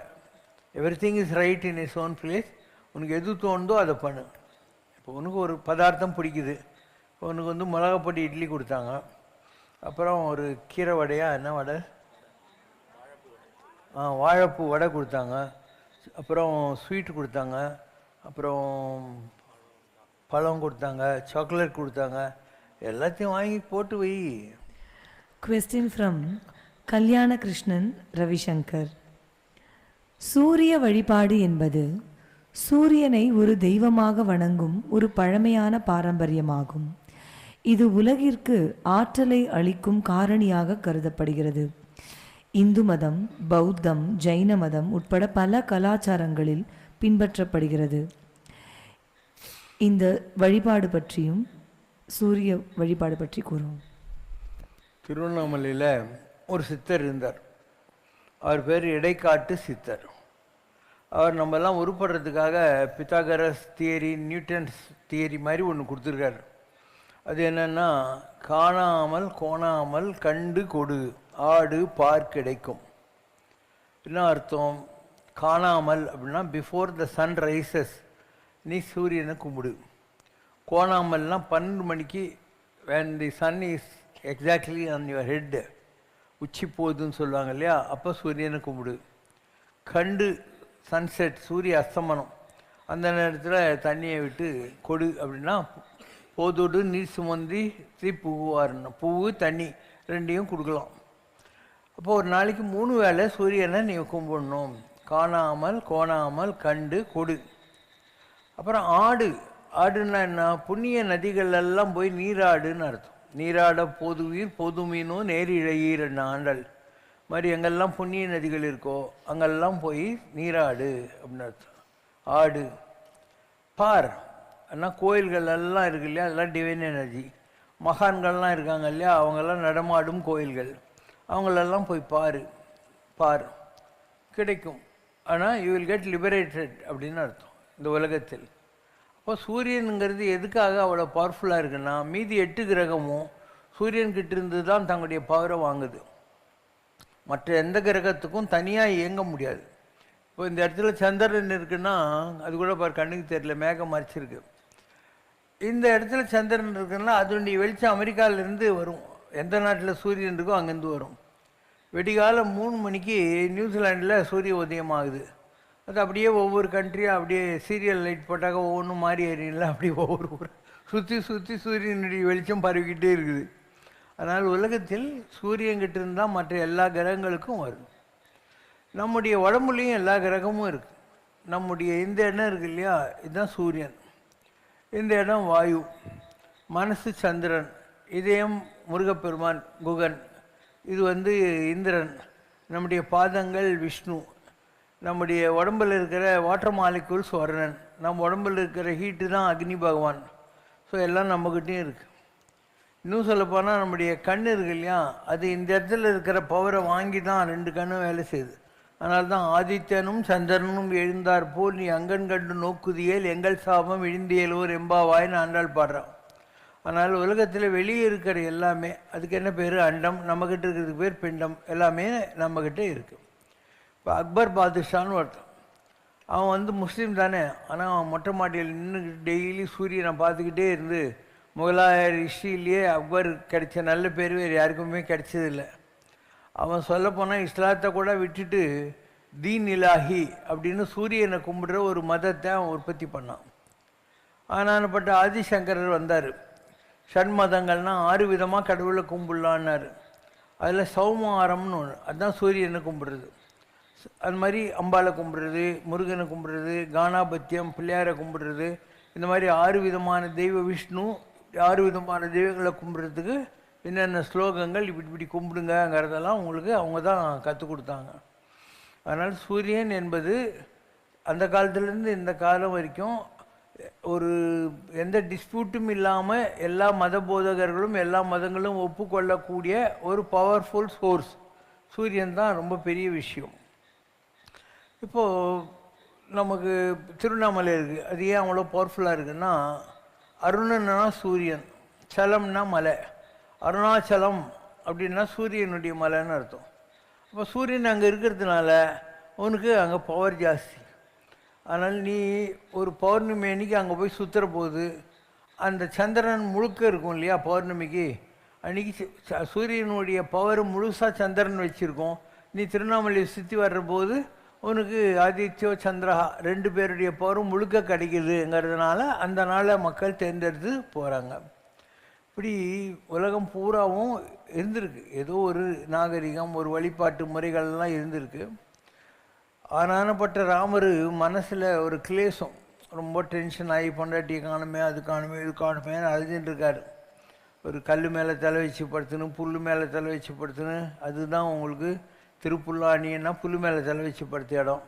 Everything is right in is own place. உனக்கு எது தோணுதோ அதை பண்ணு. இப்போ உனக்கு ஒரு பதார்த்தம் பிடிக்குது. இப்போ உனக்கு வந்து மிளகாப்பொடி இட்லி கொடுத்தாங்க, அப்புறம் ஒரு கீரை வடையா என்ன வடை, வாழைப்பூ வடை கொடுத்தாங்க, அப்புறம் ஸ்வீட் கொடுத்தாங்க, அப்புறம் பழம் கொடுத்தாங்க, சாக்லேட் கொடுத்தாங்க. எல்லாத்தையும் வாங்கி போட்டு வை.
Question from கல்யாண கிருஷ்ணன் ரவிசங்கர். சூரிய வழிபாடு என்பது சூரியனை ஒரு தெய்வமாக வணங்கும் ஒரு பழமையான பாரம்பரியமாகும். இது உலகிற்கு ஆற்றலை அளிக்கும் காரணியாக கருதப்படுகிறது. இந்து மதம், பௌத்தம், ஜைன மதம் உட்பட பல கலாச்சாரங்களில் பின்பற்றப்படுகிறது. இந்த வழிபாடு பற்றியும் சூரிய வழிபாடு பற்றி கூறுவோம்.
திருவண்ணாமலையில் ஒரு சித்தர் இருந்தார். அவர் பேர் இடைக்காட்டு சித்தர். அவர் நம்மெல்லாம் உருப்படுறதுக்காக பித்தாகரஸ் தியரி, நியூட்டன்ஸ் தியரி மாதிரி ஒன்று கொடுத்துருக்காரு. அது என்னென்னா, காணாமல் கோணாமல் கண்டு கொடு ஆடு பார் கிடைக்கும். என்ன அர்த்தம்? காணாமல் அப்படின்னா பிஃபோர் த சன் ரைசஸ் நீ சூரியனை கும்பிடு. கோணாமல்னா 12 மணிக்கு when the sun is exactly on your head, உச்சி போகுதுன்னு சொல்லுவாங்க இல்லையா, அப்போ சூரியனை கும்பிடு. கண்டு சன்செட், சூரிய அஸ்தமனம், அந்த நேரத்தில் தண்ணியை விட்டு கொடு அப்படின்னா போதோடு நீர் சுமந்தி பூவாருன்னு, பூவு தண்ணி ரெண்டையும் கொடுக்கலாம். அப்போ ஒரு நாளைக்கு 3 வேளை சூரியனை நீ கும்பிடணும். காணாமல் கோணாமல் கண்டு கொடு. அப்புறம் ஆடுன்னா என்ன? புண்ணிய நதிகளெல்லாம் போய் நீராடுன்னு அர்த்தம். நீராட பொதுவீர் பொதுமீனோ நேரிழையீர் ஆண்டல் மாதிரி எங்கெல்லாம் புண்ணிய நதிகள் இருக்கோ அங்கெல்லாம் போய் நீராடு அப்படின்னு அர்த்தம். ஆடு. பார் ஆனால் கோயில்கள் எல்லாம் இருக்கு இல்லையா, அதெல்லாம் டிவைன் எனர்ஜி. மகான்கள்லாம் இருக்காங்க இல்லையா, அவங்கெல்லாம் நடமாடும் கோயில்கள். அவங்களெல்லாம் போய் பார் கிடைக்கும். ஆனால் யூ வில் கெட் லிபரேட்டட் அப்படின்னு அர்த்தம் இந்த உலகத்தில். அப்போ சூரியனுங்கிறது எதுக்காக அவ்வளோ பவர்ஃபுல்லாக இருக்குன்னா, மீதி 8 கிரகமும் சூரியன்கிட்ட இருந்து தான் தங்களுடைய பவரை வாங்குது. மற்ற எந்த கிரகத்துக்கும் தனியாக இயங்க முடியாது. இப்போ இந்த இடத்துல சந்திரன் இருக்குன்னா அது கூட பார் கண்ணுக்கு தெரியல, மேகம் மறைச்சிருக்கு. இந்த இடத்துல சந்திரன் இருக்குன்னா அதனுடைய வெளிச்சம் அமெரிக்காவிலேருந்து வரும். எந்த நாட்டில் சூரியன் இருக்கோ அங்கேருந்து வரும். வெடிகால 3 மணிக்கு நியூசிலாண்டில் சூரிய உதயம் ஆகுது. அது அப்படியே ஒவ்வொரு கண்ட்ரியாக அப்படியே சீரியல் லைட் போட்டாக்க ஒவ்வொன்றும் மாறி ஏறியல அப்படி ஒவ்வொரு ஊர் சுற்றி சூரியனுடைய வெளிச்சம் பரவிக்கிட்டே இருக்குது. அதனால் உலகத்தில் சூரியன்கிட்ட இருந்தால் மற்ற எல்லா கிரகங்களுக்கும் வரும். நம்முடைய உடம்புலையும் எல்லா கிரகமும் இருக்குது. நம்முடைய இந்த இடம் இருக்குது இல்லையா, இதுதான் சூரியன். இந்த இடம் வாயு, மனசு சந்திரன், இதயம் முருகப்பெருமான் குகன், இது இந்திரன், நம்முடைய பாதங்கள் விஷ்ணு, நம்முடைய உடம்பில் இருக்கிற வாட்டர் மாலிகூல்ஸ் வருணன், நம்ம உடம்பில் இருக்கிற ஹீட்டு தான் அக்னி பகவான். ஸோ எல்லாம் நம்மக்கிட்டையும் இருக்குது. இன்னும் சொல்லப்போனால் நம்முடைய கண் இருக்கு இல்லையா, அது இந்த இடத்துல இருக்கிற பவரை வாங்கி தான் 2 கண்ணும் வேலை செய்யுது. அதனால தான் ஆதித்யனும் சந்திரனும் எழுந்தார் போல் நீ அங்கன் கண்டு நோக்குதியேல் எங்கள் சாபம் இழிந்தியலோர் எம்பாவாய்னு ஆண்டாள் பாடுறான். அதனால் உலகத்தில் வெளியே இருக்கிற எல்லாமே, அதுக்கு என்ன பேர், அண்டம், நம்மக்கிட்ட இருக்கிறதுக்கு பேர் பிண்டம், எல்லாமே நம்மக்கிட்ட இருக்குது. இப்போ அக்பர் பாதுஷான்னு ஒருத்தன், அவன் முஸ்லீம் தானே, ஆனால் அவன் மொட்டை மாடியில் நின்று டெய்லி சூரியனை பார்த்துக்கிட்டே இருந்து முகலாய ஹிஸ்ட்ரியிலேயே அக்பர் கிடைச்ச நல்ல பேர் வேறு யாருக்குமே கிடைச்சதில்லை. அவன் சொல்லப்போனால் இஸ்லாத்தை கூட விட்டுட்டு தீன் இலாஹி அப்படின்னு சூரியனை கும்பிடுற ஒரு மதத்தை அவன் உற்பத்தி பண்ணான். ஆனானப்பட்ட ஆதிசங்கரர் வந்தார். ஷண்மதங்கள்னால் 6 விதமாக கடவுளை கும்பிடலான்னாரு. அதில் சௌமாரம்னு ஒன்று, அதுதான் சூரியனை கும்பிடுறது. அது மாதிரி அம்பாளை கும்பிடுறது, முருகனை கும்பிடுறது, கானாபத்தியம், பிள்ளையாரை கும்பிடுறது, இந்த மாதிரி 6 விதமான தெய்வ, விஷ்ணு 6 விதமான தெய்வங்களை கும்பிட்றதுக்கு என்னென்ன ஸ்லோகங்கள் இப்படி இப்படி கும்பிடுங்கிறதெல்லாம் உங்களுக்கு அவங்க தான் கற்றுக் கொடுத்தாங்க. அதனால் சூரியன் என்பது அந்த காலத்துலேருந்து இந்த காலம் வரைக்கும் ஒரு எந்த டிஸ்பியூட்டும் இல்லாமல் எல்லா மத போதகர்களும் எல்லா மதங்களும் ஒப்புக்கொள்ளக்கூடிய ஒரு பவர்ஃபுல் சோர்ஸ் சூரியன் தான் ரொம்ப பெரிய விஷயம். இப்போது நமக்கு திருவண்ணாமலை இருக்குது, அது ஏன் அவ்வளோ பவர்ஃபுல்லாக இருக்குன்னா, அருணன்னா சூரியன், சலம்னா மலை, அருணாச்சலம் அப்படின்னா சூரியனுடைய மலைன்னு அர்த்தம். அப்போ சூரியன் அங்கே இருக்கிறதுனால உனக்கு அங்கே பவர் ஜாஸ்தி. அதனால் நீ ஒரு பௌர்ணமி அன்னைக்கு அங்கே போய் சுற்றுற போது அந்த சந்திரன் முழுக்க இருக்கும் இல்லையா, பௌர்ணமிக்கு அன்றைக்கி சூரியனுடைய பவர் முழுசாக சந்திரன் வச்சுருக்கோம். நீ திருவண்ணாமலையை சுற்றி வர்ற போது உனக்கு ஆதித்யோ சந்திரஹா 2 பேருடைய பவரும் முழுக்க கிடைக்குதுங்கிறதுனால அந்த நாளை மக்கள் தேர்ந்தெடுத்து போகிறாங்க. இப்படி உலகம் பூராவும் இருந்திருக்கு, ஏதோ ஒரு நாகரிகம், ஒரு வழிபாட்டு முறைகள்லாம் இருந்திருக்கு. ஆனானப்பட்ட ராமர் மனசில் ஒரு கிளேசம், ரொம்ப டென்ஷன் ஆகி பொண்டாட்டியை காணுமே, அது காணுமே, இது காணுமேன்னு அழுதுன்னு இருக்கார். ஒரு கல் மேலே தலை வச்சு படுத்துன்னு, புல் மேலே தலை வச்சு படுத்துன்னு, அதுதான் உங்களுக்கு திருப்புல்லாணின்னா புல் மேலே தலை வச்சு படுத்த இடம்.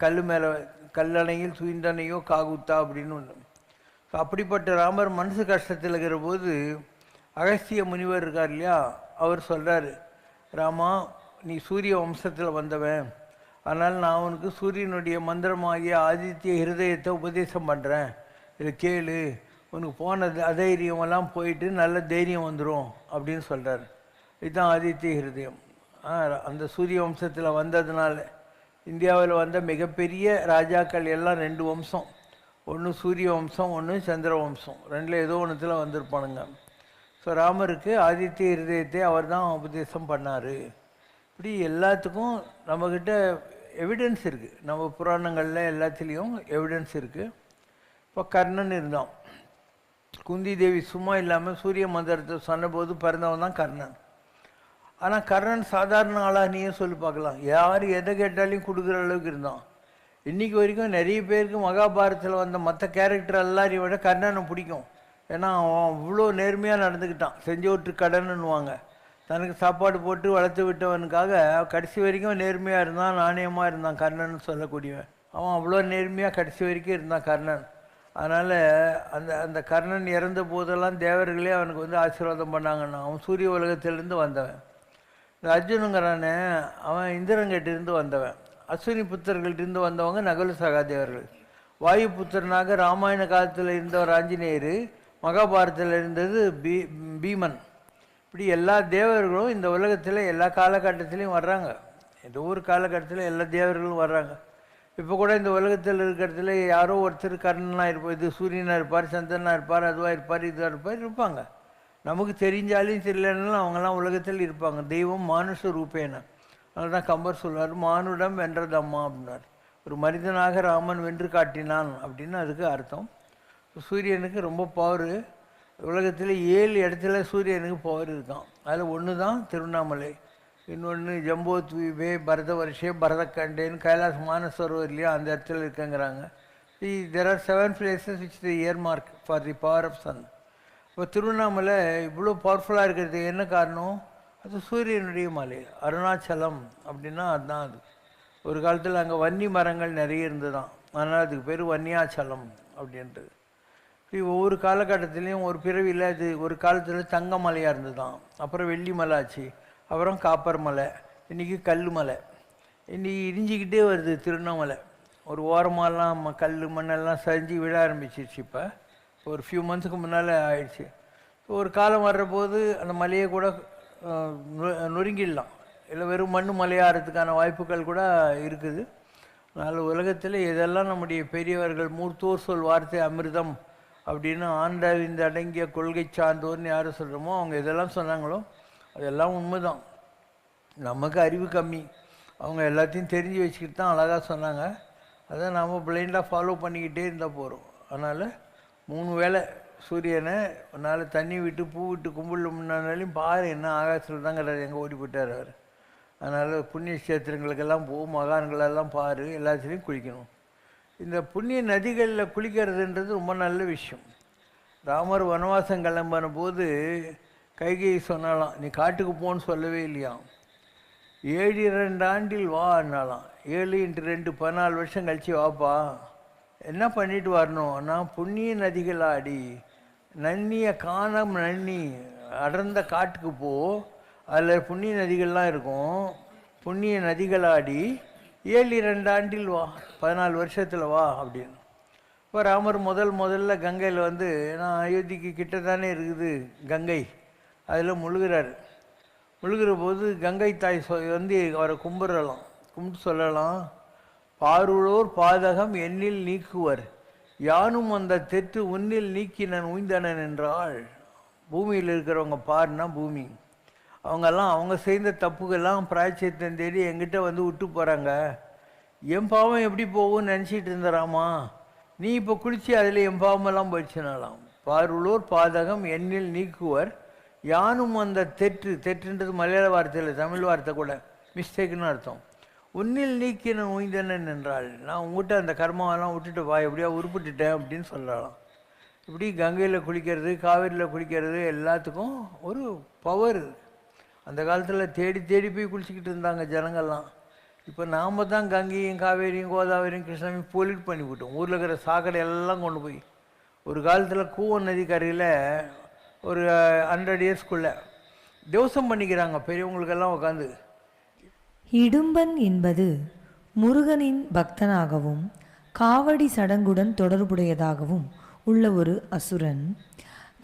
கல் மேலே கல்லணையில் சுயிந்தனையோ காகுத்தா அப்படின்னு ஒன்று. ஸோ அப்படிப்பட்ட ராமர் மனசு கஷ்டத்தில் இருக்கிற போது அகஸ்திய முனிவர் இருக்கார் இல்லையா, அவர் சொல்கிறார், ராமா நீ சூரிய வம்சத்தில் வந்தவன், அதனால் நான் உனக்கு சூரியனுடைய மந்திரமாகிய ஆதித்ய ஹிருதயத்தை உபதேசம் பண்ணுறேன், இதை கேளு, உனக்கு போன அதைரியமெல்லாம் போயிட்டு நல்ல தைரியம் வந்துடும் அப்படின்னு சொல்கிறார். இதுதான் ஆதித்ய ஹிருதயம். அந்த சூரிய வம்சத்தில் வந்ததுனால இந்தியாவில் வந்த மிகப்பெரிய ராஜாக்கள் எல்லாம் 2 வம்சம், ஒன்று சூரிய வம்சம், ஒன்று சந்திர வம்சம், 2ல் ஏதோ ஒன்றுத்தில் வந்திருப்பானுங்க. ஸோ ராமருக்கு ஆதித்ய ஹிருதயத்தை அவர் தான் உபதேசம் பண்ணார். இப்படி எல்லாத்துக்கும் நம்மக்கிட்ட எவிடன்ஸ் இருக்குது, நம்ம புராணங்களில் எல்லாத்துலேயும் எவிடன்ஸ் இருக்குது. இப்போ கர்ணன் இருந்தான். குந்தி தேவி சும்மா இல்லாமல் சூரிய மந்திரத்தை சொன்னபோது பிறந்தவன் தான் கர்ணன். ஆனால் கர்ணன் சாதாரண ஆளாக நீயே சொல்லி பார்க்கலாம், யார் எதை கேட்டாலையும் கொடுக்குற அளவுக்கு இருந்தான். இன்றைக்கி வரைக்கும் நிறைய பேருக்கு மகாபாரதத்தில் வந்த மற்ற கேரக்டர் எல்லாரையும் விட கர்ணனை பிடிக்கும். ஏன்னா அவன் அவ்வளோ நேர்மையாக நடந்துக்கிட்டான். செஞ்சோற்று கடனுன்னுவாங்க, தனக்கு சாப்பாடு போட்டு வளர்த்து விட்டவனுக்காக கடைசி வரைக்கும் நேர்மையாக இருந்தான், நாணயமாக இருந்தான் கர்ணன் சொல்லக்கூடியவன். அவன் அவ்வளோ நேர்மையாக கடைசி வரைக்கும் இருந்தான் கர்ணன். அதனால் அந்த கர்ணன் இறந்த போதெல்லாம் தேவர்களே அவனுக்கு ஆசீர்வாதம் பண்ணாங்கன்னா, அவன் சூரிய உலகத்திலேருந்து வந்தவன். இந்த அர்ஜுனுங்கிறானே அவன் இந்திரங்கிட்டிருந்து வந்தவன். அஸ்வினி புத்திரர்கள்ட்டிருந்து வந்தவங்க நகுல சகாதேவர்கள். வாயு புத்திரனாக ராமாயண காலத்தில் இருந்தவர் ஆஞ்சநேயர், மகாபாரதத்தில் இருந்தது பீமன். இப்படி எல்லா தேவர்களும் இந்த உலகத்தில் எல்லா காலகட்டத்திலையும் வர்றாங்க. ஏதோ ஒரு காலகட்டத்தில் எல்லா தேவர்களும் வர்றாங்க. இப்போ கூட இந்த உலகத்தில் இருக்கிறதுல யாரோ ஒருத்தர் கர்ணனாக இருப்பார், இது சூரியனாக இருப்பார், சந்திரனாக இருப்பார், அதுவாக இருப்பார், இதுவாக இருப்பாங்க. நமக்கு தெரிஞ்சாலும் தெரியலனாலும் அவங்கெல்லாம் உலகத்தில் இருப்பாங்க. தெய்வம் மானுஷ ரூபேன. அதனால தான் கம்பர் சொல்வார், மானுடம் வென்றதம்மா அப்படின்னார். ஒரு மனிதனாக ராமன் வென்று காட்டினான் அப்படின்னு அதுக்கு அர்த்தம். சூரியனுக்கு ரொம்ப பவர். உலகத்தில் 7 இடத்துல சூரியனுக்கு பவர் இருக்கான். அதில் ஒன்று தான் திருவண்ணாமலை, இன்னொன்று ஜம்போ தூய்வே, பரத வருஷே, பரதக்கண்டேன்னு கைலாஸ் மானசரோவர் இல்லையா, அந்த இடத்துல இருக்குங்கிறாங்க. There are 7 places which the earmark for the power of sun. இப்போ திருவண்ணாமலை இவ்வளோ பவர்ஃபுல்லாக இருக்கிறதுக்கு என்ன காரணம்? அது சூரியனுடைய மலை. அருணாச்சலம் அப்படின்னா அதுதான் அது. ஒரு காலத்தில் அங்கே வன்னி மரங்கள் நிறைய இருந்துதான், அதனால் அதுக்கு பேர் வன்னியாச்சலம் அப்படின்றது. இப்படி ஒவ்வொரு காலகட்டத்திலையும் ஒரு பிறவியில் அது ஒரு காலத்தில் தங்க மலையாக இருந்துதான், அப்புறம் வெள்ளி மலை ஆச்சு, அப்புறம் காப்பர் மலை, இன்றைக்கி கல் மலை, இன்றைக்கி இடிஞ்சிக்கிட்டே வருது திருவண்ணாமலை. ஒரு ஓரமாலாம் கல் மண்ணெல்லாம் சரிஞ்சு விழ ஆரம்பிச்சிருச்சு. இப்போ ஒரு ஃபியூ மந்த்ஸுக்கு முன்னால் ஆயிடுச்சு. ஒரு காலம் வர்றபோது அந்த மலையை கூட நொறுங்கிடலாம், இல்லை வெறும் மண் மலையாகிறதுக்கான வாய்ப்புகள் கூட இருக்குது. அதனால் உலகத்தில் எதெல்லாம் நம்முடைய பெரியவர்கள் மூர்த்தோர் சொல் வார்த்தை அமிர்தம் அப்படின்னு ஆண்டறிந்து அடங்கிய கொள்கை சார்ந்தோர்னு யார் சொல்கிறோமோ அவங்க எதெல்லாம் சொன்னாங்களோ அதெல்லாம் உண்மைதான். நமக்கு அறிவு கம்மி, அவங்க எல்லாத்தையும் தெரிஞ்சு வச்சுக்கிட்டு தான் அழகாக சொன்னாங்க. அதை நாம் பிளைண்டாக ஃபாலோ பண்ணிக்கிட்டே இருந்தால் போகிறோம். அதனால் 3 வேளை சூரியனை நாள் தண்ணி விட்டு பூ விட்டு கும்பிடல முன்னாலும் பாரு என்ன ஆகாசத்தில் தான் கிடையாது, எங்கே ஓடி போயிட்டார் அவர். அதனால் புண்ணிய கஷேத்திரங்களுக்கெல்லாம் போ, மகான்களெல்லாம் பாரு, எல்லாத்துலேயும் குளிக்கணும். இந்த புண்ணிய நதிகளில் குளிக்கிறதுன்றது ரொம்ப நல்ல விஷயம். ராமர் வனவாசம் கிளம்பின போது கைகேயி சொன்னாலாம், நீ காட்டுக்கு போன்னு சொல்லவே இல்லையாம். 7 ஆண்டில் வான்னாலாம். 7 × 2 14 வருஷம் கழிச்சு வாப்பா. என்ன பண்ணிட்டு வரணும்? நான் புண்ணிய நதிகள் ஆடி நன்னிய காணம் நன்னி அடர்ந்த காட்டுக்கு போ, அதில் புண்ணிய நதிகள்லாம் இருக்கும். புண்ணிய நதிகளாடி 7 ஆண்டில் வா, 14 வருஷத்தில் வா அப்படின்னு. இப்போ ராமர் முதல்ல கங்கையில் வந்து, நான் அயோத்திக்கு கிட்ட தானே இருக்குது கங்கை, அதில் முழுகிறார். முழுகிற போது கங்கை தாய் வந்து அவரை கும்பிட்டு சொல்லலாம், பாருளோர் பாதகம் என்னில் நீக்குவர், யானும் அந்த தெற்று உன்னில் நீக்கி நான் உய்ந்தனன் என்றாள். பூமியில் இருக்கிறவங்க பாருன்னா பூமி, அவங்கெல்லாம் அவங்க செய்த தப்புக்கெல்லாம் பிராய்ச்சித்தம் தேடி என்கிட்ட வந்து விட்டு போகிறாங்க. என் பாவம் எப்படி போகும்னு நினச்சிட்டு இருந்தாராமா, நீ இப்போ குளிச்சு அதில் என் பாவமெல்லாம் போயிடுச்சுனாலாம். பாருளோர் பாதகம் என்னில் நீக்குவர், யானும் அந்த தெற்றுன்றது மலையாள வார்த்தையில் தமிழ் வார்த்தை கூட மிஸ்டேக்குன்னு அர்த்தம். உன்னில் நீக்கி நான் உய்ந்தனன் என்றாள். நான் உங்கள்கிட்ட அந்த கர்மாவெல்லாம் விட்டுட்டு வா, எப்படியா உருப்பிட்டுட்டேன் அப்படின்னு சொல்லலாம். இப்படி கங்கையில் குளிக்கிறது, காவேரியில் குளிக்கிறது எல்லாத்துக்கும் ஒரு பவர். அந்த காலத்தில் தேடி போய் குளிச்சுக்கிட்டு இருந்தாங்க ஜனங்கள்லாம். இப்போ நாம் தான் கங்கையும் காவேரியும் கோதாவரியும் கிருஷ்ணாவையும் பொல்யூட் பண்ணிவிட்டோம். ஊரில் இருக்கிற சாக்கடை எல்லாம் கொண்டு போய். ஒரு காலத்தில் கூவம் நதி கரையில் ஒரு 100 இயர்ஸ்க்குள்ளே தேவசம் பண்ணிக்கிறாங்க பெரியவங்களுக்கெல்லாம் உட்காந்து.
இடும்பன் என்பது முருகனின் பக்தனாகவும் காவடி சடங்குடன் தொடர்புடையதாகவும் உள்ள ஒரு அசுரன்.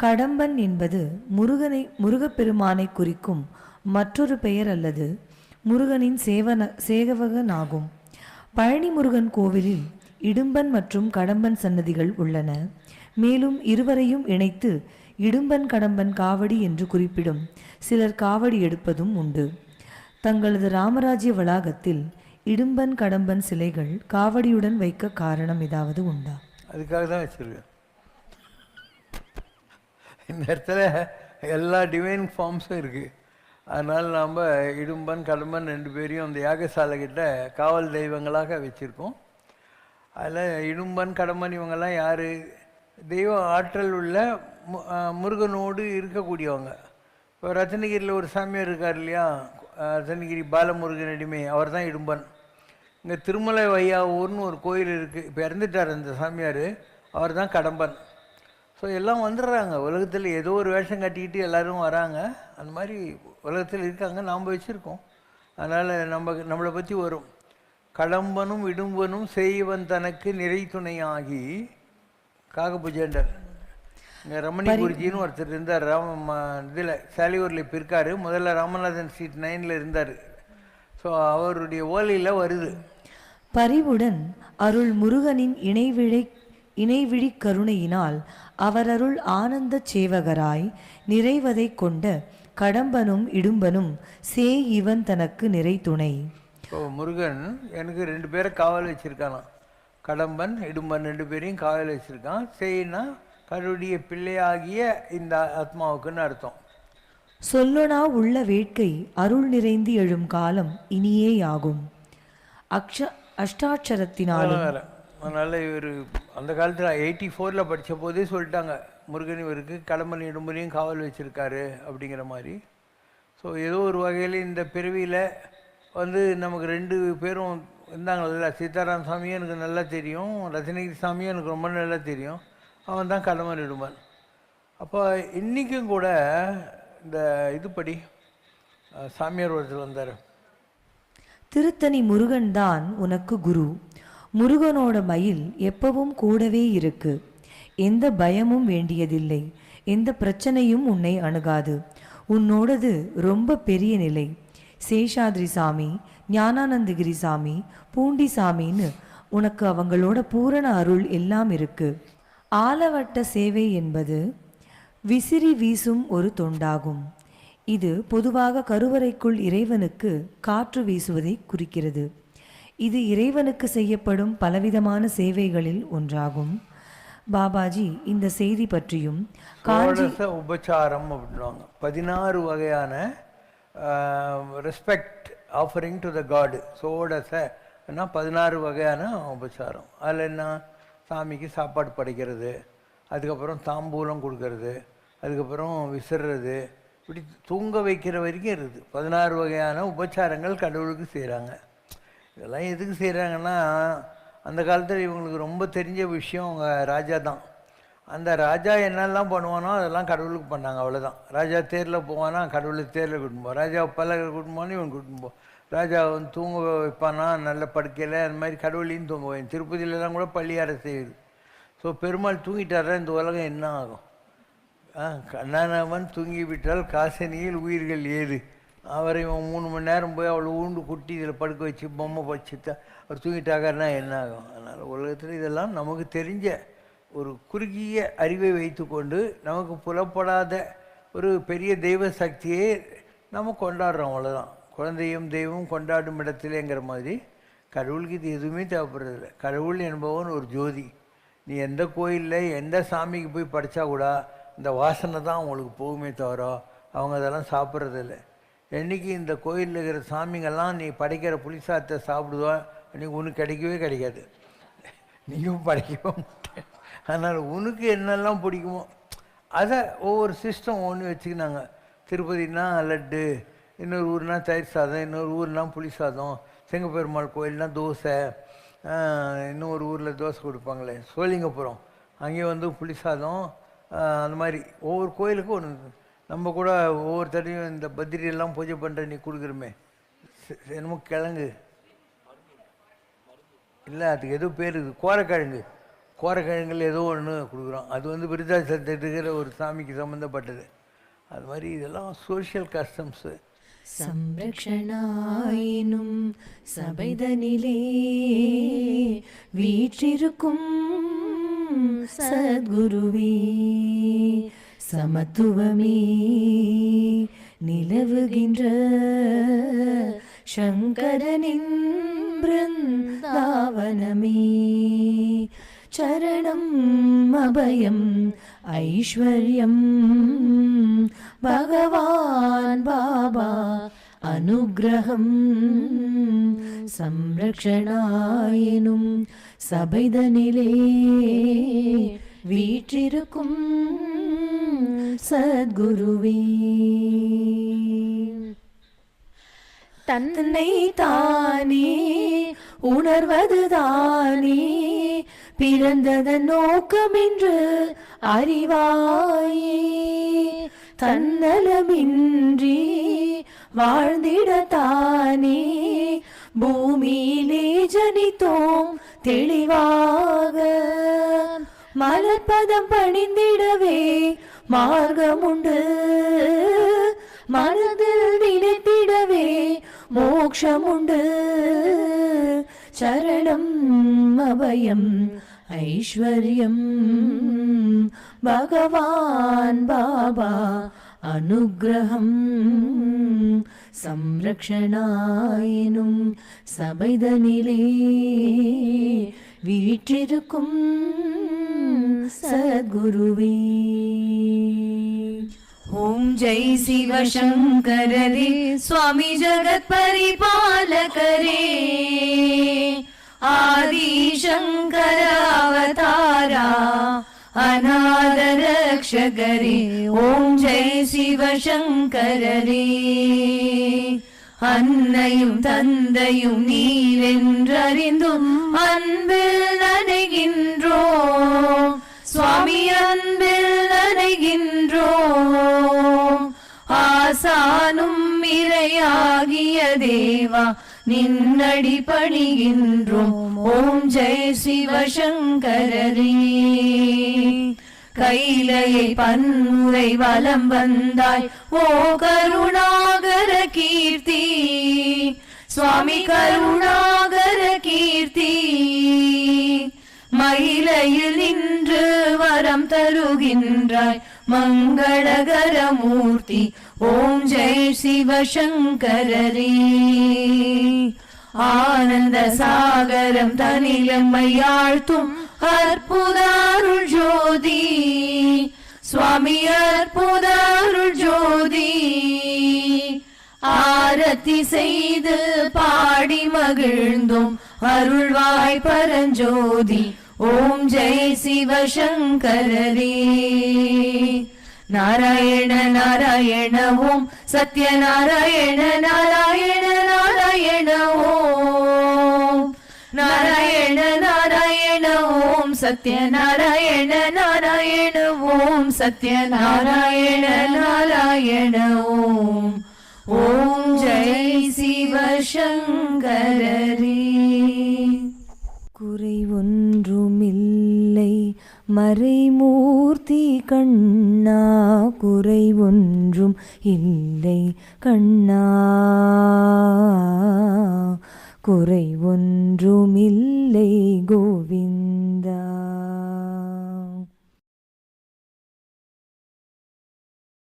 கடம்பன் என்பது முருகப்பெருமானை குறிக்கும் மற்றொரு பெயர் அல்லது முருகனின் சேவகனாகும். பழனி முருகன் கோவிலில் இடும்பன் மற்றும் கடம்பன் சன்னதிகள் உள்ளன. மேலும் இருவரையும் இணைத்து இடும்பன் கடம்பன் காவடி என்று குறிப்பிடும் சிலர் காவடி எடுப்பதும் உண்டு. தங்களது ராமராஜ்ய வளாகத்தில் இடும்பன் கடம்பன் சிலைகள் காவடியுடன் வைக்க காரணம் ஏதாவது உண்டா?
அதுக்காக தான் வச்சிருக்கேன். இந்த இடத்துல எல்லா டிவைன் ஃபார்ம்ஸும் இருக்குது. அதனால் நாம் இடும்பன் கடம்பன் 2 பேரையும் அந்த யாகசாலை கிட்ட காவல் தெய்வங்களாக வச்சுருக்கோம். அதில் இடும்பன் கடம்பன் இவங்கெல்லாம் யார்? தெய்வ ஆற்றல் உள்ள முருகனோடு இருக்கக்கூடியவங்க. இப்போ ரத்னகிரியில் ஒரு சாமியார் இருக்கார் இல்லையா, ரத்னகிரி பாலமுருகன் அடிமை, அவர் தான் இடும்பன். இங்கே திருமலை வையாவூர்னு ஒரு கோயில் இருக்குது, இப்போ இறந்துட்டார் அந்த சாமியார், அவர் தான் கடம்பன். ஸோ எல்லாம் வந்துடுறாங்க உலகத்தில், ஏதோ ஒரு வேஷம் கட்டிக்கிட்டு எல்லோரும் வராங்க. அந்த மாதிரி உலகத்தில் இருக்காங்க, நாம் வச்சுருக்கோம். அதனால் நம்மளை பற்றி வரும். கடம்பனும் இடும்பனும் செய்வன் தனக்கு நிறை துணையாகி காகபுஜண்டர். இங்கே ரமணி குருஜின்னு ஒருத்தர் இருந்தார், இதில் சாலியூரில் இப்போ இருக்கார். முதல்ல ராமநாதன் ஸ்ட்ரீட் 9ல் இருந்தார். ஸோ அவருடைய ஓலையில் வருது,
பரிவுடன் அருள் முருகனின் இணைவிழி கருணையினால் அவரருள் ஆனந்த சேவகராய் நிறைவதை கொண்ட கடம்பனும் இடும்பனும் இவன் தனக்கு நிறை துணை.
ஸோ முருகன் எனக்கு 2 பேரை காவல் வச்சுருக்கானா, கடம்பன் இடும்பன் 2 பேரையும் காவல் வச்சுருக்கான். செய்யினா கடவுளுடைய பிள்ளையாகிய இந்த ஆத்மாவுக்குன்னு அர்த்தம்.
சொல்லொனா உள்ள வேட்கை அருள் நிறைந்து எழும் காலம் இனியே ஆகும். அஷ்டாட்சரத்தினாலும்
அதனால் இவர் அந்த காலத்தில் 84ல் படித்த போதே சொல்லிட்டாங்க, முருகன் இவருக்கு கடம்பன் இடும்பனையும் காவல் வச்சுருக்காரு அப்படிங்கிற மாதிரி. ஸோ ஏதோ ஒரு வகையில் இந்த பிறவியில் வந்து நமக்கு 2 பேரும் இருந்தாங்கல்ல, சீதாராம் சாமியும் எனக்கு நல்லா தெரியும், ரத்னகிரி சாமியும் எனக்கு ரொம்ப நல்லா தெரியும். அவன் தான் கடமை நெடுமான். அப்போ இன்றைக்கும் கூட இந்த இதுபடி சாமியார் ஒருத்தர் வந்தார்.
திருத்தணி முருகன் தான் உனக்கு குரு. முருகனோட மயில் எப்பவும் கூடவே இருக்கு. எந்த பயமும் வேண்டியதில்லை, எந்த பிரச்சனையும் உன்னை அணுகாது. உன்னோடது ரொம்ப பெரிய நிலை. சேஷாத்ரி சாமி, ஞானானந்தகிரி சாமி, பூண்டி சாமின்னு உனக்கு அவங்களோட பூரண அருள் எல்லாம் இருக்கு. ஆலவட்ட சேவை என்பது விசிறி வீசும் ஒரு தொண்டாகும். இது பொதுவாக கருவறைக்குள் இறைவனுக்கு காற்று வீசுவதை குறிக்கிறது. இது இறைவனுக்கு செய்யப்படும் பலவிதமான சேவைகளில் ஒன்றாகும். பாபாஜி இந்த செய்தி பற்றியும்
உபச்சாரம் அப்படின்வாங்க. 16 வகையான ரெஸ்பெக்ட் ஆஃபரிங் டு த காடு. சோடசன்னா 16 வகையான உபச்சாரம். அதில் என்ன, சாமிக்கு சாப்பாடு படைக்கிறது, அதுக்கப்புறம் தாம்பூலம் கொடுக்கறது, அதுக்கப்புறம் விசிறது, இப்படி தூங்க வைக்கிற வரைக்கும் இருக்குது. 16 வகையான உபச்சாரங்கள் கடவுளுக்கு செய்கிறாங்க. இதெல்லாம் எதுக்கு செய்கிறாங்கன்னா, அந்த காலத்தில் இவங்களுக்கு ரொம்ப தெரிஞ்ச விஷயம் அவங்க ராஜா தான். அந்த ராஜா என்னெல்லாம் பண்ணுவானோ அதெல்லாம் கடவுளுக்கு பண்ணாங்க, அவ்வளோதான். ராஜா தேரில் போவானா கடவுளுக்கு தேரில் கூட்டின்னு போவான். ராஜா பல்லக கூட்டின்னு போவானு இவன் கூட்டின்னு போவான். ராஜா வந்து தூங்க வைப்பானா நல்ல படுக்கையில், அந்த மாதிரி கடவுளையும் தூங்க வைன். திருப்பதியிலலாம் கூட பள்ளியார செய்யுது. ஸோ பெருமாள் தூங்கிட்டாரா இந்த உலகம் என்ன ஆகும்? கண்ணானவன் தூங்கி விட்டால் காசனியில் உயிர்கள் ஏது. அவரை 3 மணி நேரம் போய் அவளை ஊண்டு குட்டி இதில் படுக்க வச்சு பொம்மை வச்சுட்டா அவர் தூங்கிட்டாங்கன்னா என்ன ஆகும்? அதனால் உலகத்தில் இதெல்லாம் நமக்கு தெரிஞ்ச ஒரு குறுகிய அறிவை வைத்துக்கொண்டு நமக்கு புலப்படாத ஒரு பெரிய தெய்வ சக்தியை நம்ம கொண்டாடுறோம், அவ்வளோதான். குழந்தையும் தெய்வம் கொண்டாடும் இடத்துலேங்கிற மாதிரி கடவுளுக்கு இது எதுவுமே தேவைப்படுறதில்லை. கடவுள் என்பவன் ஒரு ஜோதி. நீ எந்த கோயிலில் எந்த சாமிக்கு போய் படித்தா கூட இந்த வாசனை தான் அவங்களுக்கு போகுமே தவிர அவங்க அதெல்லாம் சாப்பிட்றதில்லை. என்றைக்கு இந்த கோயிலில் இருக்கிற சாமிங்கெல்லாம் நீ படைக்கிற புளிசாத்தை சாப்பிடுவா, அன்றைக்கி உனக்கு கிடைக்கவே கிடைக்காது, நீயும் படைக்கவே மாட்டேன். அதனால் உனக்கு என்னெல்லாம் பிடிக்குமோ அதை ஒவ்வொரு சிஸ்டம் ஒன்று வச்சுக்கினாங்க. திருப்பதினா லட்டு, இன்னொரு ஊர்னா தயிர் சாதம், இன்னொரு ஊர்னா புளி சாதம், செங்கப்பெருமாள் கோயில்னால் தோசை, இன்னொரு ஊரில் தோசை கொடுப்பாங்களே சோழிங்கப்புறம், அங்கே வந்து புளி சாதம், அந்த மாதிரி ஒவ்வொரு கோயிலுக்கும் ஒன்று. நம்ம கூட ஒவ்வொரு தடையும் இந்த பத்திரியெல்லாம் பூஜை பண்ணுற நீ கொடுக்குறோமே, என்னமோ கிழங்கு இல்லை, அதுக்கு ஏதோ பேர் இருக்குது, கோரக்கிழங்கு. கோரக்கிழங்குல ஏதோ ஒன்று கொடுக்குறோம். அது வந்து விருதாச்சலத்தில் இருக்கிற ஒரு சாமிக்கு சம்மந்தப்பட்டது. அது மாதிரி இதெல்லாம் சோஷியல் கஸ்டம்ஸு.
சம்ரக்ஷணாயினும் சபைதனிலே வீற்றிருக்கும் சத்குருவே, சமத்துவமே நிலவுகின்ற சங்கரனின் பிருந்தாவனமே, சரணம் அபயம் ஐஸ்வர்யம் பகவான் பாபா அனுகிரகம். சம்ரக்ஷணாயினும் சபைதனிலே வீற்றிருக்கும் சத்குருவே, தன்னை தானே உணர்வதுதானே பிறந்ததன் நோக்கமென்று அறிவாயே, தன்னலமின்றி வாழ்ந்திடத்தானே பூமியிலே ஜனித்தோம் தெளிவாக, மலர்பதம் பணிந்திடவே மார்க்கமுண்டு, மனதில் நினைத்திடவே மோட்சமுண்டு, சரணம் அபயம் ஐஸ்வர்யம் பகவான் பாபா அனுகிரகம். சம்ரக்ஷணாயினும் சபைதனிலே வீற்றிருக்கும் சத்குருவே. ஓம் ஜெய் சிவசங்கரரே சுவாமி ஜகத் பரிபாலகரே, ஆதி சங்கர அவதாரா அநாத ரக்ஷகரே ஓம் ஜெய் சிவசங்கரரே. அன்னையும் தந்தையும் நீரென்றறிந்தும் அன்பில் நனைகின்றோம் சுவாமி, அன்பில் நனைகின்றோம். ஆசானும் இறையாகிய தேவா நின்னடி பணிகின்றோம் ஓம் ஜெய் சிவசங்கரரே. கைலையை பன்முறை வலம் வந்தாய் ஓ கருணாகர கீர்த்தி சுவாமி, கருணாகர கீர்த்தி. மயிலையில் நின்று வரம் தருகின்றாய் மங்களகர மூர்த்தி ஓம் ஜெய் சிவசங்கரரே. ஆனந்த சாகரம் தனிலம்மையாழ்த்தும் அற்புதாருள் ஜோதி சுவாமி, அற்புதாருள் ஜோதி. ஆரத்தி செய்து பாடி மகிழ்ந்தோம் அருள்வாய் பரஞ்சோதி ஓம் ஜெய் சிவசங்கரரே. நாராயண நாராயண ஓம் சத்யநாராயண நாராயண நாராயண ஓம். நாராயண நாராயண ஓம் சத்யநாராயண நாராயண ஓம் சத்யநாராயண நாராயண ஓம். ஓம் ஜெய் சிவசங்கரரே. குறை ஒன்றுமில்லை மறைமூர்த்தி கண்ணா, குறை ஒன்றும் இல்லை கண்ணா, குறை ஒன்றுமில்லை கோவிந்தா.